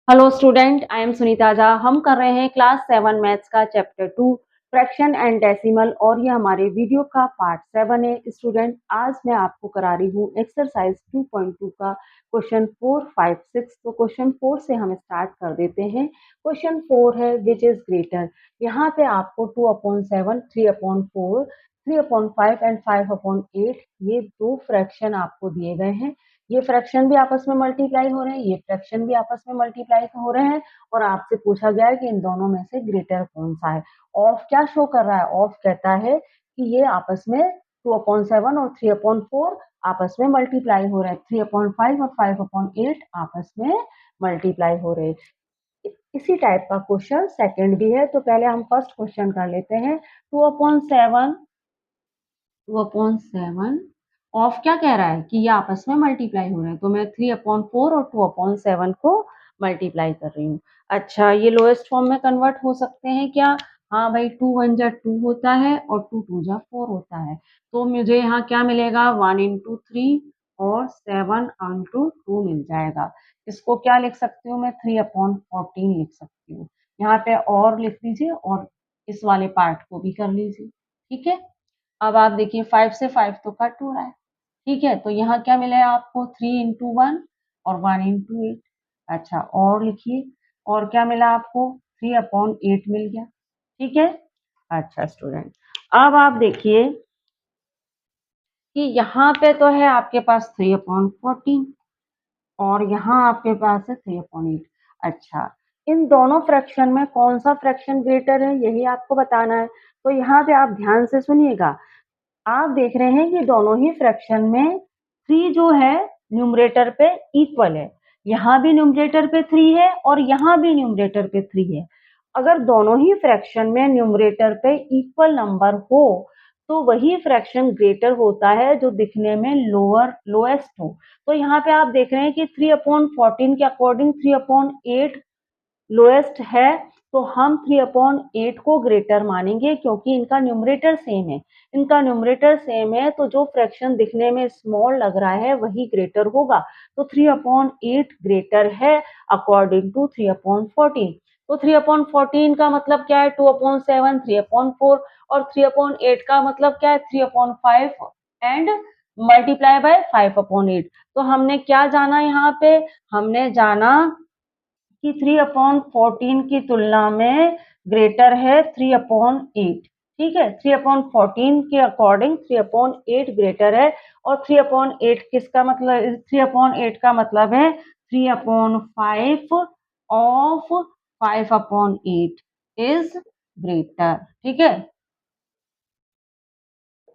Hello student, I am Sunita Jha. हम कर रहे हैं क्लास 7 मैथ्स का चैप्टर 2 फ्रैक्शन एंड डेसिमल और ये हमारे वीडियो का पार्ट 7 है। स्टूडेंट, आज मैं आपको करा रही हूँ एक्सरसाइज 2.2 का क्वेश्चन 4, 5, 6। तो क्वेश्चन 4 से हम स्टार्ट कर देते हैं। क्वेश्चन 4 है विच इज ग्रेटर। यहाँ पे आपको 2/7, 3/4, 3/5 एंड 5/8 ये दो फ्रैक्शन आपको दिए गए हैं। ये फ्रैक्शन भी आपस में मल्टीप्लाई हो रहे हैं, ये फ्रैक्शन भी आपस में मल्टीप्लाई हो रहे हैं और आपसे पूछा गया है कि इन दोनों में से ग्रेटर कौन सा है। ऑफ क्या शो कर रहा है? ऑफ कहता है कि ये आपस में 2/7 और 3/4 आपस में मल्टीप्लाई हो रहे हैं, 3/5 और 5/8 आपस में मल्टीप्लाई हो रहे हैं। इसी टाइप का क्वेश्चन सेकंड भी है। तो पहले हम फर्स्ट क्वेश्चन कर लेते हैं। 2/7 ऑफ क्या कह रहा है कि ये आपस में मल्टीप्लाई हो रहे हैं, तो मैं 3/4 और 2/7 को मल्टीप्लाई कर रही हूँ। अच्छा, ये लोएस्ट फॉर्म में कन्वर्ट हो सकते हैं क्या? हाँ भाई, 2 1 जा 2 होता है और 2 2 जा 4 होता है। तो मुझे यहाँ क्या मिलेगा? 1 इंटू 3 और 7 इंटू 2 मिल जाएगा। इसको क्या लिख सकती हूँ मैं? 3/14 लिख सकती हूँ। यहाँ पे और लिख लीजिए और इस वाले पार्ट को भी कर लीजिए। ठीक है, अब आप देखिए 5 से 5 तो कट हो रहा है। ठीक है, तो यहाँ क्या मिला है आपको? 3 इंटू 1 और 1 इंटू 8। अच्छा, और लिखिए, और क्या मिला आपको? 3/8 मिल गया। ठीक है। अच्छा स्टूडेंट, अब आप देखिए कि यहाँ पे तो है आपके पास 3/14 और यहाँ आपके पास है 3/8। अच्छा, इन दोनों फ्रैक्शन में कौन सा फ्रैक्शन ग्रेटर है, यही आपको बताना है। तो यहाँ पे आप ध्यान से सुनिएगा। आप देख रहे हैं कि दोनों ही फ्रैक्शन में 3 जो है न्यूमरेटर पे इक्वल है। यहाँ भी न्यूमरेटर पे 3 है और यहाँ भी न्यूमरेटर पे 3 है। अगर दोनों ही फ्रैक्शन में न्यूमरेटर पे इक्वल नंबर हो तो वही फ्रैक्शन ग्रेटर होता है जो दिखने में लोएस्ट हो। तो यहाँ पे आप देख रहे हैं कि 3/14 के अकॉर्डिंग 3/8 लोएस्ट है, तो हम 3/8 को ग्रेटर मानेंगे क्योंकि इनका न्यूमरेटर सेम है। इनका न्यूमरेटर सेम है तो जो फ्रैक्शन दिखने में स्मॉल लग रहा है वही ग्रेटर होगा। तो 3/8 ग्रेटर है अकॉर्डिंग टू 3/14। तो 3/14 का मतलब क्या है? 2/7, 3/4 और 3/8 का मतलब क्या है? 3/5 एंड मल्टीप्लाई बाय 5/8। तो हमने क्या जाना यहाँ पे? हमने जाना कि 3/14 की तुलना में ग्रेटर है 3/8। ठीक है, 3/14 के अकॉर्डिंग 3/8 ग्रेटर है और 3/8 किसका मतलब? 3/8 का मतलब है 3/5 ऑफ 5/8 इज ग्रेटर। ठीक है,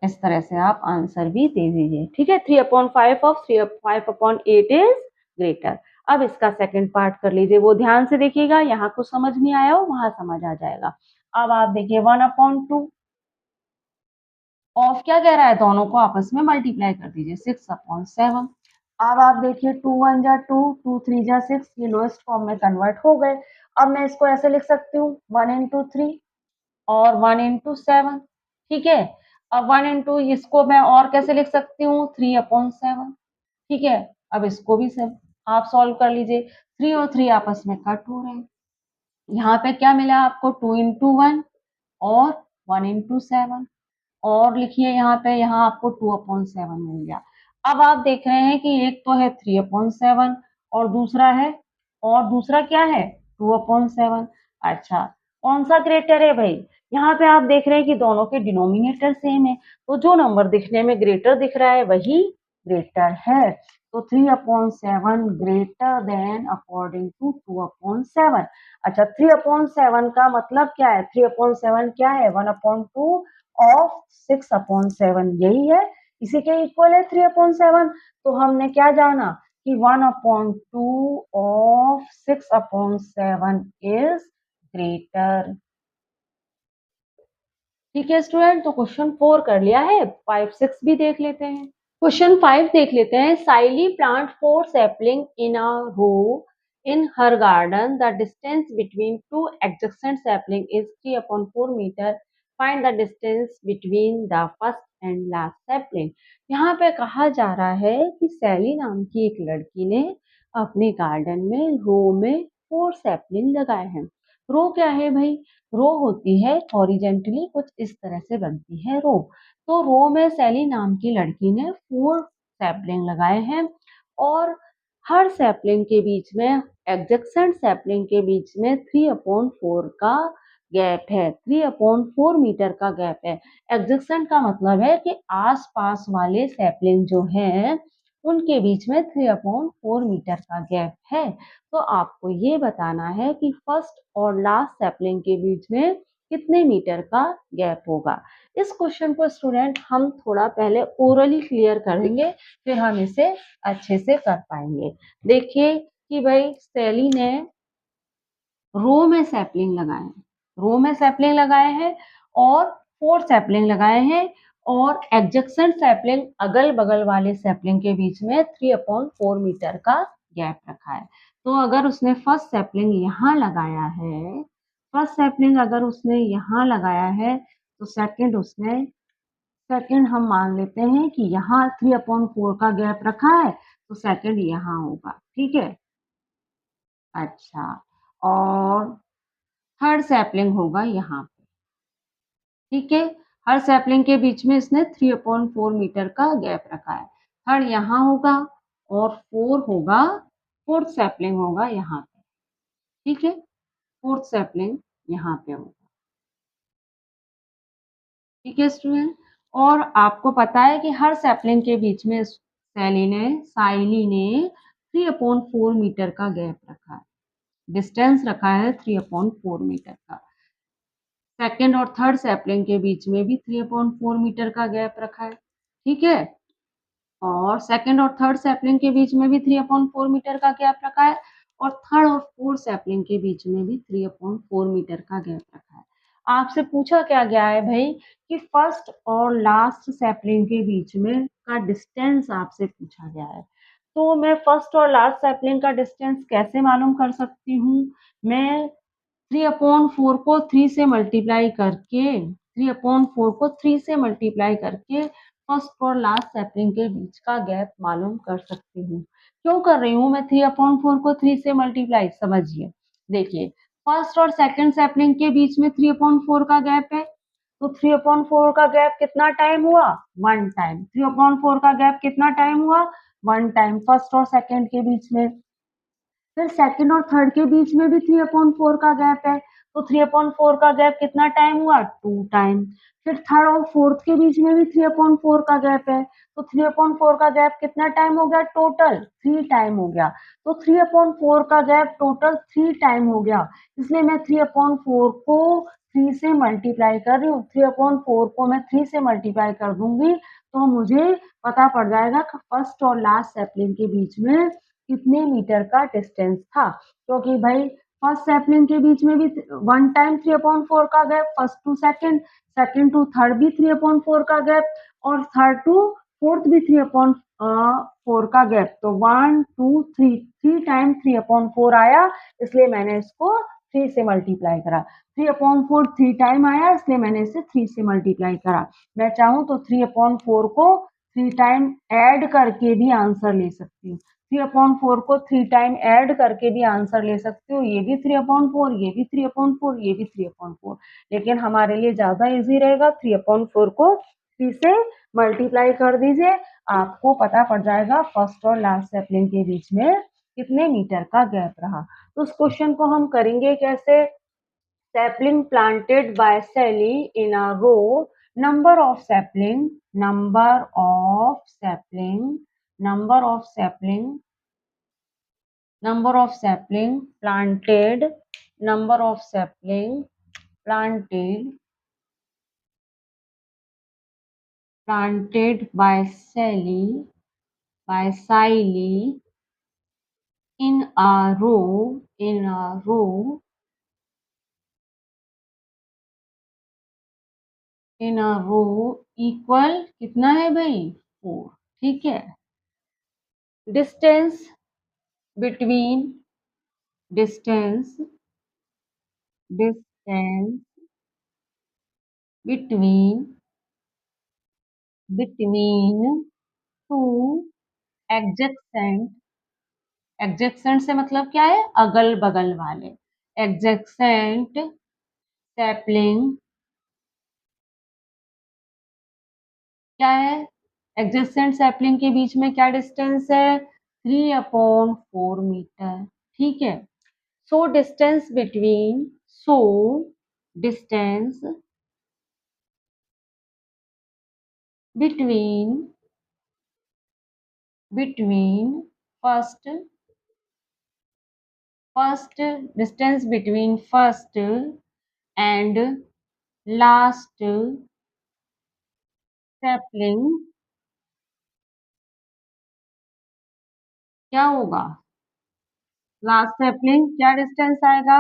इस तरह से आप आंसर भी दे दीजिए। ठीक है, 3/5 ऑफ 5/8 इज ग्रेटर। अब इसका सेकंड पार्ट कर लीजिए, वो ध्यान से देखिएगा। यहाँ कुछ समझ नहीं आया हो वहां समझ आ जाएगा। अब आप देखिए 1/2 ऑफ क्या कह रहा है? दोनों को आपस में मल्टीप्लाई कर दीजिए, 6/7। अब आप देखिए 2 1 जा 2, 2 3 जा 6, ये लोएस्ट फॉर्म में कन्वर्ट हो गए। अब मैं इसको ऐसे लिख सकती हूँ 1 इंटू 3 और 1 इंटू 7। ठीक है, अब 1 इंटू इसको मैं और कैसे लिख सकती हूँ? 3/7। ठीक है, अब इसको भी सब आप सॉल्व कर लीजिए। 3 और 3 आपस में कट हो रहे हैं। यहाँ पे क्या मिला आपको? 2 इंटू 1 और 1 इंटू 7। और लिखिए यहाँ पे, यहाँ आपको 2/7 मिल गया। अब आप देख रहे हैं कि एक तो है 3/7 और दूसरा है, और दूसरा क्या है? 2/7। अच्छा, कौन सा ग्रेटर है भाई? यहाँ पे आप देख रहे हैं कि दोनों के डिनोमिनेटर सेम है, तो जो नंबर दिखने में ग्रेटर दिख रहा है वही ग्रेटर है। तो 3/7 ग्रेटर देन अकॉर्डिंग टू 2/7। अच्छा, 3/7 का मतलब क्या है? 3/7 क्या है? 1/2 ऑफ 6/7, यही है, इसी के इक्वल है 3/7। तो हमने क्या जाना कि 1/2 ऑफ 6/7 इज ग्रेटर। ठीक है स्टूडेंट, तो क्वेश्चन 4 कर लिया है। 5 6 भी देख लेते हैं। क्वेश्चन 5 देख लेते हैं। Saili plant 4 sapling in a row in her garden. The distance between two adjacent sapling is 3/4 meter. Find the distance between the first and last sapling. यहाँ पे कहा जा रहा है कि सैली नाम की एक लड़की ने अपने गार्डन में रो में 4 सैपलिंग लगाए हैं। रो क्या है भाई? रो होती है हॉरिजेंटली कुछ इस तरह से बनती है रो। तो रो में सैली नाम की लड़की ने 4 सैपलिंग लगाए हैं और हर सैपलिंग के बीच में एडजेसेंट सैपलिंग के बीच में 3/4 का गैप है। 3/4 मीटर का गैप है। एडजेसेंट का मतलब है कि आस-पास वाले सैपलिंग जो हैं उनके बीच में 3/4 मीटर का गैप है। तो आपको ये बताना है कि फर्स्ट और लास्ट सैपलिंग के बीच में कितने मीटर का गैप होगा। इस क्वेश्चन को स्टूडेंट हम थोड़ा पहले ओरली क्लियर करेंगे, फिर हम इसे अच्छे से कर पाएंगे। देखिए कि भाई सैली ने रो में सैपलिंग लगाए हैं, रो में सैपलिंग लगाए हैं और 4 सैपलिंग लगाए हैं और एडजेसेंट सैपलिंग अगल-बगल वाले सैपलिंग के बीच में 3/4 मीटर का गैप रखा है। तो अगर उसने फर्स्ट सैपलिंग यहाँ लगाया है, फर्स्ट सैपलिंग अगर उसने यहाँ लगाया है, तो सेकंड हम मान लेते हैं कि यहाँ 3/4 का गैप रखा है, तो सेकंड यहाँ होगा, ठीक है? अच्छा, और थर्ड सैपलिंग होगा यहाँ पे, ठीक है? हर सैपलिंग के बीच में इसने 3/4 मीटर का गैप रखा है। थर्ड यहाँ होगा और 4 होगा, फोर्थ सैपलिंग होगा यहाँ पे, ठीक है? फोर्थ सैपलिंग यहाँ पे होगा, ठीक है स्टूडेंट? और आपको पता है कि हर सैपलिंग के बीच में साइली ने 3/4 मीटर का गैप रखा है, डिस्टेंस रखा है 3/4 मीटर का। सेकंड और थर्ड सैपलिंग के बीच में भी 3/4 मीटर का गैप रखा है, ठीक है? और सेकंड और थर्ड सैपलिंग के बीच में भी 3/4 मीटर का गैप रखा है और थर्ड और फोर्थ सैपलिंग के बीच में भी 3/4 मीटर का गैप रखा है। आपसे पूछा क्या गया है भाई कि फर्स्ट और लास्ट सैपलिंग के बीच में का डिस्टेंस आपसे पूछा गया है। तो मैं फर्स्ट और लास्ट सैपलिंग का डिस्टेंस कैसे मालूम कर सकती हूँ? मैं 3/4 को 3 से मल्टीप्लाई करके 3/4 को 3 से मल्टीप्लाई करके फर्स्ट और लास्ट सैपलिंग के बीच का गैप मालूम कर सकती हूँ। क्यों कर रही हूँ मैं 3/4 को 3 से मल्टीप्लाई? समझिए। देखिए, फर्स्ट और सेकंड सैपलिंग के बीच में 3/4 का गैप है, तो 3/4 का गैप कितना टाइम हुआ? 1 टाइम। 3/4 का गैप कितना टाइम हुआ? 1 टाइम फर्स्ट और सेकंड के बीच में। फिर सेकंड और थर्ड के बीच में भी 3/4 का गैप है, तो 3/4 का गैप कितना टाइम हुआ? 2 टाइम। फिर थर्ड और फोर्थ के बीच में भी 3/4 का गैप है, तो 3/4 का गैप कितना टाइम हो गया टोटल? 3 टाइम हो गया। तो 3/4 का गैप टोटल 3 टाइम हो गया, इसलिए मैं 3/4 को 3 से मल्टीप्लाई कर रही हूँ। 3/4 को मैं 3 से मल्टीप्लाई कर दूंगी तो मुझे पता पड़ जाएगा कि फर्स्ट और लास्ट सैपलिंग के बीच में कितने मीटर का डिस्टेंस था, क्योंकि भाई फर्स्ट सैपलिंग के बीच में भी 1 टाइम 3/4 का gap, first to second, second to third भी 3/4 का गैप और थर्ड टू फोर्थ भी 3/4 का गैप। तो 1 2 3 टाइम 3/4 आया, इसलिए मैंने इसको 3 से मल्टीप्लाई करा। 3/4 3 टाइम आया, इसलिए मैंने इसे 3 से मल्टीप्लाई करा। मैं चाहूँ तो 3/4 को 3 टाइम ऐड करके भी आंसर ले सकती हूँ। 3/4 को 3 टाइम ऐड करके भी आंसर ले सकती हूँ। ये भी 3/4, ये भी 3/4, ये भी 3/4, लेकिन हमारे लिए ज्यादा इजी रहेगा 3/4 को 3 से मल्टीप्लाई कर दीजिए, आपको पता पड़ जाएगा फर्स्ट और लास्ट सैपलिंग के बीच में कितने मीटर का गैप रहा। तो उस क्वेश्चन को हम करेंगे कैसे? sapling planted by Sally in a row, number of sapling, number of sapling, number of sapling, number of sapling planted, number of sapling planted, planted by Sally in a row, in a row equal कितना है भाई? 4, ठीक है? Distance between distance distance between between two adjacent adjacent से मतलब क्या है? अगल बगल वाले। एडजेसेंट सैपलिंग क्या है? एडजेसेंट सैपलिंग के बीच में क्या डिस्टेंस है? 3/4 मीटर। ठीक है। So distance between so distance between between first first distance between first and last sapling क्या होगा? लास्ट सैपलिंग क्या डिस्टेंस आएगा?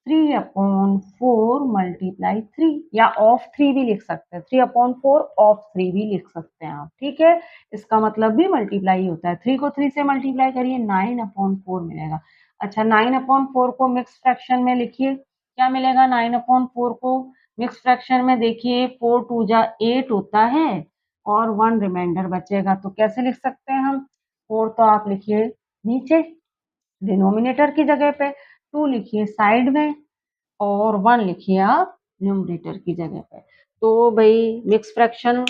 3/4 मल्टीप्लाई 3 या ऑफ 3 भी लिख सकते हैं। 3/4 ऑफ 3 भी लिख सकते हैं आप। ठीक है। इसका मतलब भी मल्टीप्लाई होता है। 3 को 3 से मल्टीप्लाई करिए 9/4 मिलेगा। अच्छा 9/4 को मिक्स फ्रैक्शन में लिखिए। क्या मिलेगा 9/4 को मिक्स फ्रैक्शन में? देखिए 4 2 जा 8 होता है और 1 रिमाइंडर बचेगा। तो कैसे लिख सकते हैं हम? 4 तो आप लिखिए नीचे डिनोमिनेटर की जगह पे, 2 लिखिए साइड में और 1 लिखिए आप न्यूमरेटर की जगह पे। तो भई मिक्स फ्रैक्शन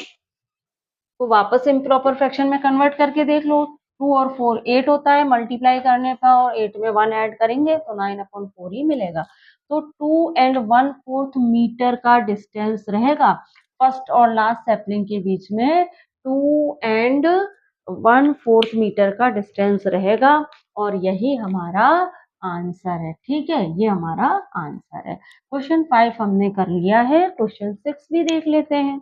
को वापस इम्प्रॉपर फ्रैक्शन में कन्वर्ट करके देख लो। 2 और 4 8 होता है मल्टीप्लाई करने पर और 8 में 1 ऐड करेंगे तो 9/4 ही मिलेगा। तो 2 एंड 1/4 मीटर का डिस्टेंस रहेगा फर्स्ट और लास्ट सैपलिंग के बीच में। 2 एंड 1/4 मीटर का डिस्टेंस रहेगा और यही हमारा आंसर है। ठीक है, ये हमारा आंसर है। क्वेश्चन 5 हमने कर लिया है। क्वेश्चन 6 भी देख लेते हैं।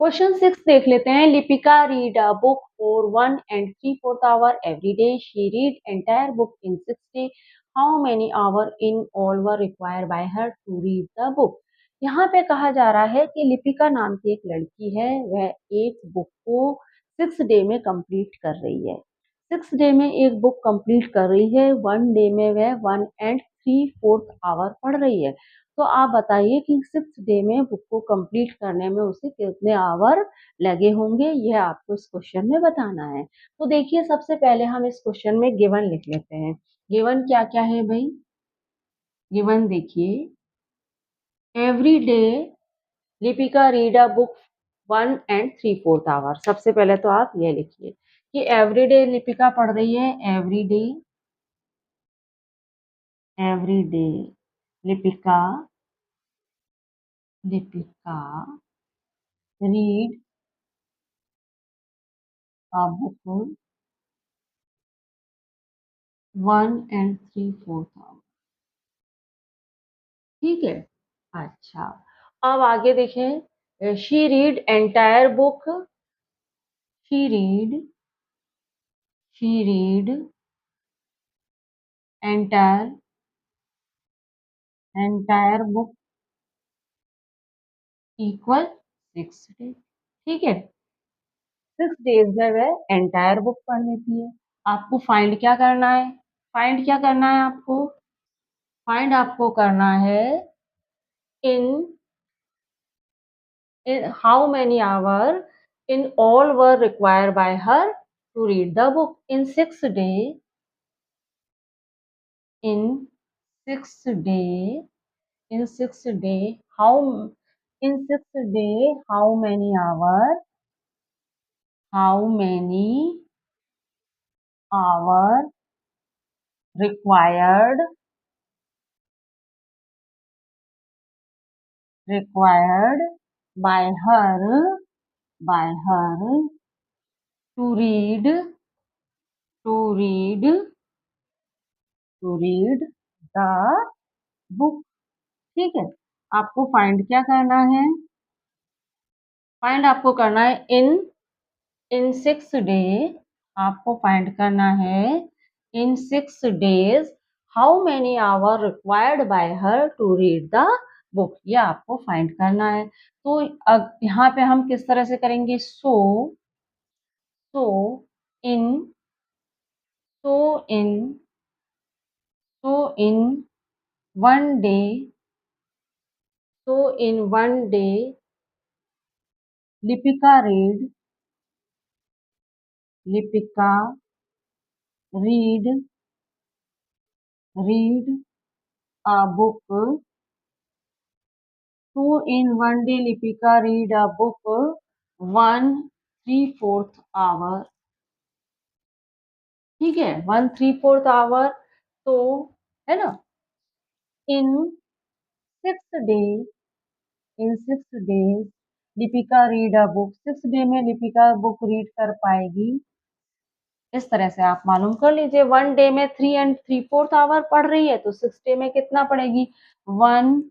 क्वेश्चन 6 देख लेते हैं। Lipika read a book for 1 3/4 hour every day. She read entire book in 6 day. How many hour in all were required by her to read the book. यहाँ पे कहा जा रहा है कि लिपिका नाम की एक लड़की है, वह एक बुक को 6 डे में कंप्लीट कर रही है। 6 डे में एक बुक कंप्लीट कर रही है। 1 डे में वह 1 3/4 आवर पढ़ रही है। तो आप बताइए कि 6 डे में बुक को कंप्लीट करने में उसे कितने आवर लगे होंगे, यह आपको इस क्वेश्चन में बताना है। तो देखिए सबसे पहले हम इस क्वेश्चन में गिवन लिख लेते हैं। गिवन क्या क्या है भाई? गिवन देखिए, every day Lipika read a book 1 3/4 hour. सबसे पहले तो आप ये लिखिए कि एवरी डे लिपिका पढ़ रही है। Every day Lipika Lipika read a book 1 3/4 hour. ठीक है। अच्छा, अब आगे देखें। She read entire book. She read she read entire entire book equal 6 day. ठीक है। 6 डेज में वह एंटायर बुक पढ़ लेती है। आपको फाइंड क्या करना है? फाइंड क्या करना है आपको? फाइंड आपको करना है इन how many hours in all were required by her to read the book in 6 day. In 6 day, in 6 day, in 6 day, how many hours? How many hours required required by her to read to read the book। ठीक है। आपको find क्या करना है? Find आपको करना है इन इन 6 day. आपको फाइंड करना है in 6 days how many hour required by her to read the book. ये आपको फाइंड करना है। तो अब यहाँ पे हम किस तरह से करेंगे? सो इन सो इन सो इन 1 day so in 1 day Lipika read Lipika read read a book 2 in 1 day. Lipika read a book 1/3 hour. ठीक है, 1/3 आवर, तो है ना, इन 6 days, in 6 days Lipika read a book, 6 day में लिपिका बुक रीड कर पाएगी। इस तरह से आप मालूम कर लीजिए। 1 डे में 3 3/4 आवर पढ़ रही है, तो 6 डे में कितना पढ़ेगी? 1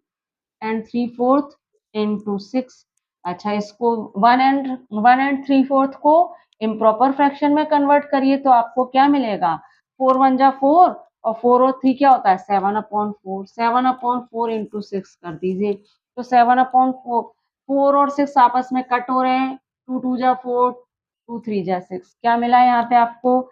3/4 इंटू 6। अच्छा, इसको 1 3/4 को इम्प्रॉपर फ्रैक्शन में कन्वर्ट करिए, तो आपको क्या मिलेगा? 4 1 जा 4, और 4 और 3 क्या होता है? 7/4। 7/4 इंटू 6 कर दीजिए, तो 7/4, 4 और 6 आपस में कट हो रहे हैं, 2 2 जा 4, 2 3 जा 6, क्या मिला यहाँ पे आपको?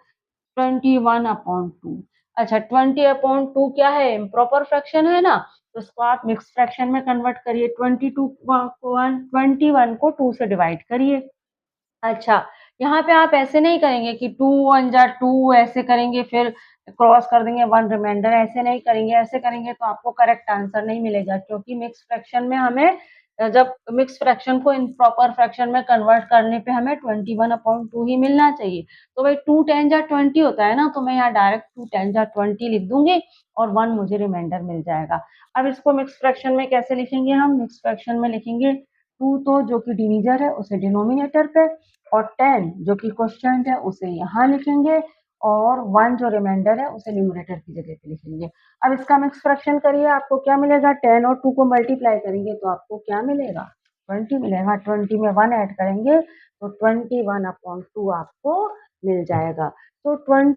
21/2। अच्छा, 20/2 क्या है? इम्प्रॉपर फ्रैक्शन है ना, तो उसको आप मिक्स फ्रैक्शन में कन्वर्ट करिए। 21 को 2 से डिवाइड करिए। अच्छा, यहाँ पे आप ऐसे नहीं करेंगे कि 2 1 जा 2 ऐसे करेंगे, फिर क्रॉस कर देंगे 1 रिमाइंडर, ऐसे नहीं करेंगे। ऐसे करेंगे तो आपको करेक्ट आंसर नहीं मिलेगा, क्योंकि मिक्स फ्रैक्शन में हमें जब मिक्स फ्रैक्शन को इम्प्रॉपर फ्रैक्शन में कन्वर्ट करने पे हमें 21/2 ही मिलना चाहिए। तो भाई 2 10 जा 20 होता है ना, तो मैं यहाँ डायरेक्ट 2 10 जा 20 लिख दूंगी, और 1 मुझे रिमाइंडर मिल जाएगा। अब इसको मिक्स फ्रैक्शन में कैसे लिखेंगे? हम मिक्स फ्रैक्शन में लिखेंगे 2 तो जो कि डिवीजर है उसे डिनोमिनेटर पे, और 10 जो कि क्वोशिएंट है उसे यहाँ लिखेंगे, और 1 जो रिमाइंडर है उसे न्यूमरेटर की जगह पे लिखेंगे। अब इसका मिक्स फ्रैक्शन करिए, आपको क्या मिलेगा? 10 और 2 को मल्टीप्लाई करेंगे तो आपको क्या मिलेगा? 20 मिलेगा। 20 में 1 ऐड करेंगे तो 21/2 आपको मिल जाएगा। तो 10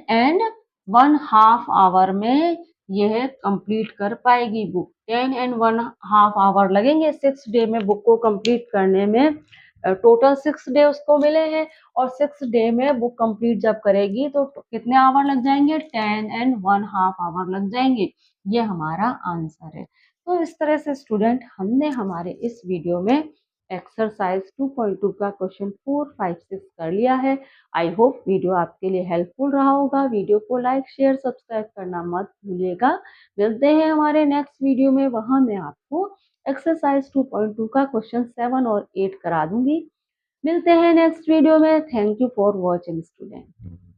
एंड 1/2 आवर में यह कंप्लीट कर पाएगी बुक। 10 एंड 1/2 आवर लगेंगे 6 डे में बुक को कंप्लीट करने में। टोटल 6 डे उसको मिले हैं, और 6 डे में बुक कंप्लीट जब करेगी तो कितने आवर लग जाएंगे? 10 एंड 1/2 आवर लग जाएंगे। ये हमारा आंसर है। तो इस तरह से स्टूडेंट, हमने हमारे इस वीडियो में एक्सरसाइज 2.2 का क्वेश्चन 4 5 6 कर लिया है। आई होप वीडियो आपके लिए हेल्पफुल रहा होगा। वीडियो को लाइक शेयर सब्सक्राइब करना मत भूलिएगा। मिलते हैं हमारे नेक्स्ट वीडियो में, वहां मैं आपको एक्सरसाइज 2.2 का क्वेश्चन 7 और 8 करा दूंगी। मिलते हैं नेक्स्ट वीडियो में। Thank you for watching student.